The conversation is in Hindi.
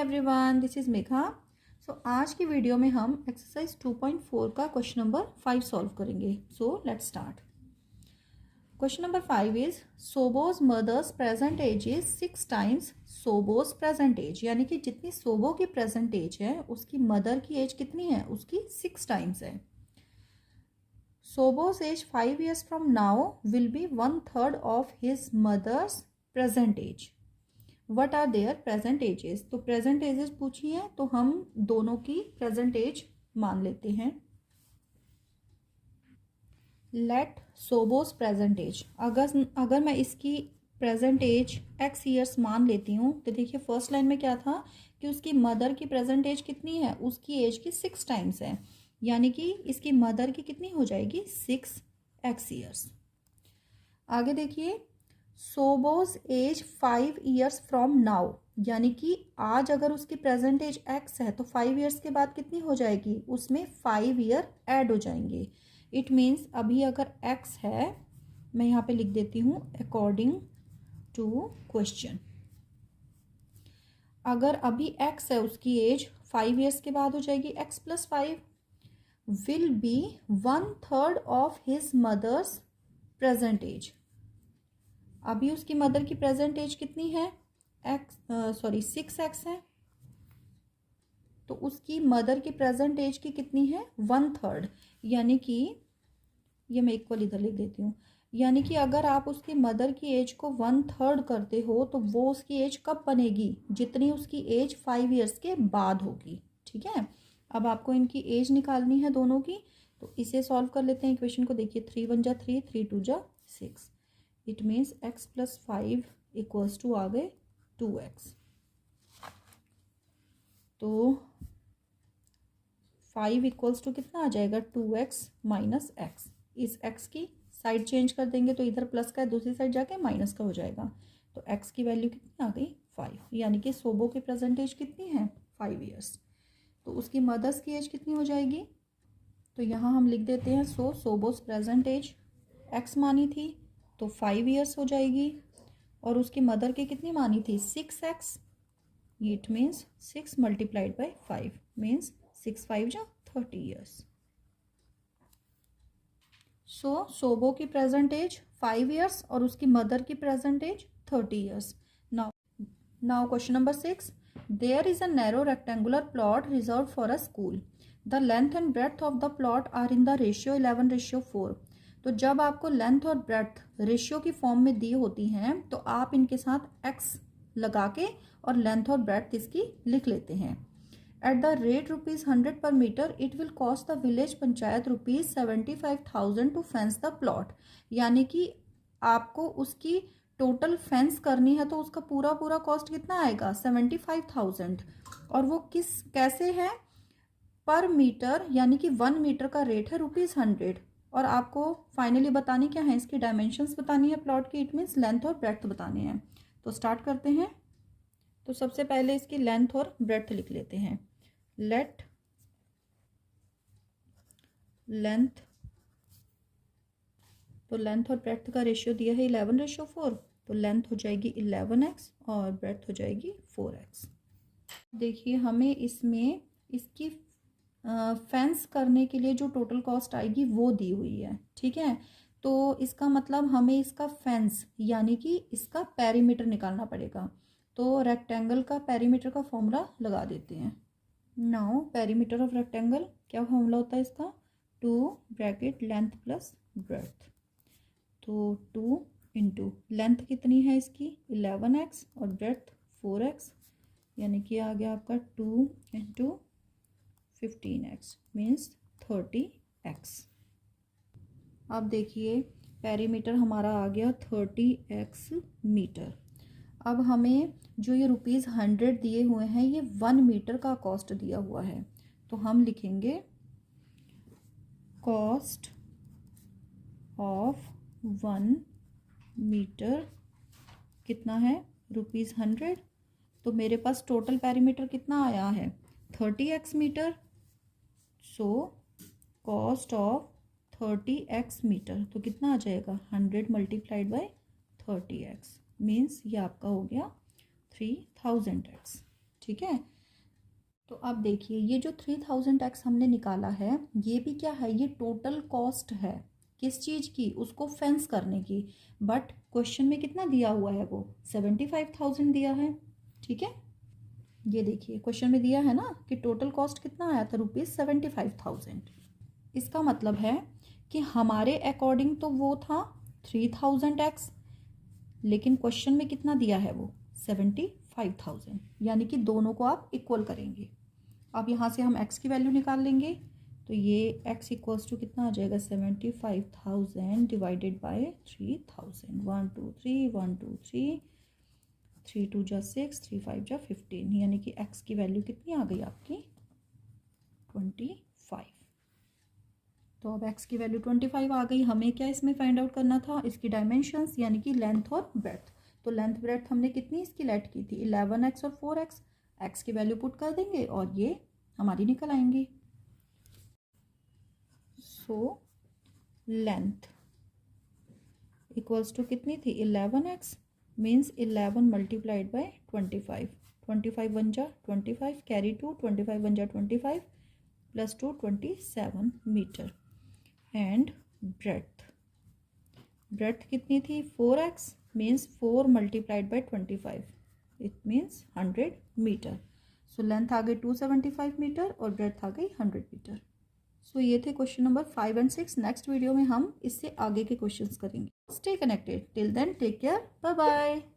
Everyone, this is Megha. So आज की वीडियो में हम एक्सरसाइज 2.4 का क्वेश्चन नंबर 5 सॉल्व करेंगे। So let's start. Question number 5 is Sobo's mother's present age is 6 times Sobo's present age, यानी कि जितनी सोबो की प्रेजेंट एज है उसकी मदर की एज कितनी है, उसकी 6 टाइम्स है। Sobo's age 5 years from now will be 1/3 of his mother's present age. What are their present ages. तो प्रेजेंट एजेस पूछी है तो हम दोनों की प्रेजेंट एज मान लेते हैं। लेट सोबोस प्रेजेंट एज, अगर मैं इसकी प्रेजेंट एज x ईयर्स मान लेती हूँ तो देखिए फर्स्ट लाइन में क्या था कि उसकी मदर की प्रेजेंट एज कितनी है, उसकी एज की 6 टाइम्स है, यानी कि इसकी मदर की कितनी हो जाएगी 6x ईयर्स। आगे देखिए सोबोज एज 5 years फ्रॉम नाउ, यानी कि आज अगर उसकी प्रेजेंट एज x है तो 5 years के बाद कितनी हो जाएगी, उसमें 5 year ऐड हो जाएंगे। इट मीन्स अभी अगर x है, मैं यहाँ पे लिख देती हूँ अकॉर्डिंग टू क्वेश्चन। अगर अभी x है उसकी एज 5 years के बाद हो जाएगी x + 5 will be 1/3 of his mother's present age. अभी उसकी मदर की प्रेजेंट एज कितनी है, 6x है, तो उसकी मदर की प्रेजेंट एज की कितनी है 1/3, यानी कि ये मैं इक्वल इधर लिख देती हूँ, यानी कि अगर आप उसकी मदर की एज को 1/3 करते हो तो वो उसकी एज कब बनेगी, जितनी उसकी एज 5 years के बाद होगी। ठीक है, अब आपको इनकी एज निकालनी है दोनों की, तो इसे सॉल्व कर लेते हैं। इक्वेशन को देखिए 3 × 1 = 3, 3 × 2 = 6। It means x + 5 equals to आ गए 2x। तो 5 इक्वल्स टू कितना आ जाएगा 2x - x। इस x की साइड चेंज कर देंगे तो इधर प्लस का है, दूसरी साइड जाके माइनस का हो जाएगा। तो x की वैल्यू कितनी आ गई 5, यानी कि सोबो की प्रेजेंटेज कितनी है 5 years। तो उसकी मदर्स की एज कितनी हो जाएगी, तो यहाँ हम लिख देते हैं सोबोस प्रेजेंट एज x मानी थी तो 5 years हो जाएगी, और उसकी मदर की कितनी मानी थी 6x। It means 6 × 5 means 6 × 5 = 30 years। So Sobo की प्रेजेंट एज 5 years और उसकी मदर की present age 30 years। Now question number 6, there is a narrow rectangular plot reserve for a school. The length and breadth of the plot are in the ratio 11:4। तो जब आपको लेंथ और ब्रेड्थ रेशियो की फॉर्म में दी होती हैं तो आप इनके साथ x लगा के और लेंथ और ब्रेड्थ इसकी लिख लेते हैं। At the rate ₹100 per meter it will cost the village panchayat ₹75,000 to fence the plot, यानी कि आपको उसकी टोटल फेंस करनी है तो उसका पूरा कॉस्ट कितना आएगा 75,000, और वो कैसे है पर मीटर, यानी कि 1 मीटर का रेट है ₹100। और आपको फाइनली बतानी क्या है, इसकी डायमेंशंस बतानी है प्लॉट की, इट मीन्स लेंथ और ब्रेड्थ बताने हैं। तो स्टार्ट करते हैं। तो सबसे पहले इसकी लेंथ और ब्रेड्थ लिख लेते हैं। लेट लेंथ, तो लेंथ और ब्रेड्थ का रेशियो दिया है 11:4, तो लेंथ हो जाएगी 11x और ब्रेड्थ हो जाएगी 4x। देखिए हमें इसमें इसकी फेंस करने के लिए जो टोटल कॉस्ट आएगी वो दी हुई है। ठीक है, तो इसका मतलब हमें इसका फेंस यानी कि इसका पेरीमीटर निकालना पड़ेगा। तो रेक्टेंगल का पेरीमीटर का फॉर्मूला लगा देते हैं। नाउ पेरीमीटर ऑफ रेक्टेंगल क्या फॉर्मूला होता है इसका, 2 ब्रैकेट लेंथ प्लस ब्रेड्थ। तो 2 × लेंथ कितनी है इसकी 11x और ब्रेड्थ 4x, यानी कि आ गया आपका 2 × 15x मीन्स 30x। अब देखिए पेरीमीटर हमारा आ गया 30x मीटर। अब हमें जो ये ₹100 दिए हुए हैं ये 1 मीटर का कॉस्ट दिया हुआ है, तो हम लिखेंगे कॉस्ट ऑफ 1 मीटर कितना है ₹100। तो मेरे पास टोटल पेरीमीटर कितना आया है 30x metre. So cost of 30x metre तो कितना आ जाएगा 100 × 30x मीन्स ये आपका हो गया 3000x। ठीक है। तो अब देखिए ये जो 3000x हमने निकाला है ये भी क्या है, ये टोटल कॉस्ट है किस चीज़ की, उसको फेंस करने की। बट क्वेश्चन में कितना दिया हुआ है, वो 75,000 दिया है। ठीक है, ये देखिए क्वेश्चन में दिया है ना कि टोटल कॉस्ट कितना आया था, ₹75,000। इसका मतलब है कि हमारे अकॉर्डिंग तो वो था 3000x, लेकिन क्वेश्चन में कितना दिया है वो 75,000, यानी कि दोनों को आप इक्वल करेंगे। अब यहाँ से हम x की वैल्यू निकाल लेंगे, तो ये x इक्वल्स टू कितना आ जाएगा 75,000 डिवाइडेड बाय 3000। 1 2 3 1 2 3 3 2 जा 6 3 5 जा 15, यानी कि x की वैल्यू कितनी आ गई आपकी 25। तो अब x की वैल्यू 25 आ गई। हमें क्या इसमें फाइंड आउट करना था, इसकी डायमेंशंस यानी कि लेंथ और ब्रेड्थ। तो लेंथ ब्रेड्थ हमने कितनी इसकी लेट की थी 11x और 4x। x की वैल्यू पुट कर देंगे और ये हमारी निकल आएंगी। सो लेंथ इक्वल्स टू कितनी थी 11x, means 11 multiplied by 25। 25 one जा 25, कैरी 2, 25 वन जा 25 प्लस 2 27 मीटर। एंड ब्रेड्थ कितनी थी 4x, means 4 multiplied by 25, it means 100 metre. So length आ गई 275 मीटर और ब्रेड्थ आ गई 100 मीटर। सो ये थे question number 5 and 6। Next video में हम इससे आगे के क्वेश्चंस करेंगे। Stay connected till then, take care, bye bye.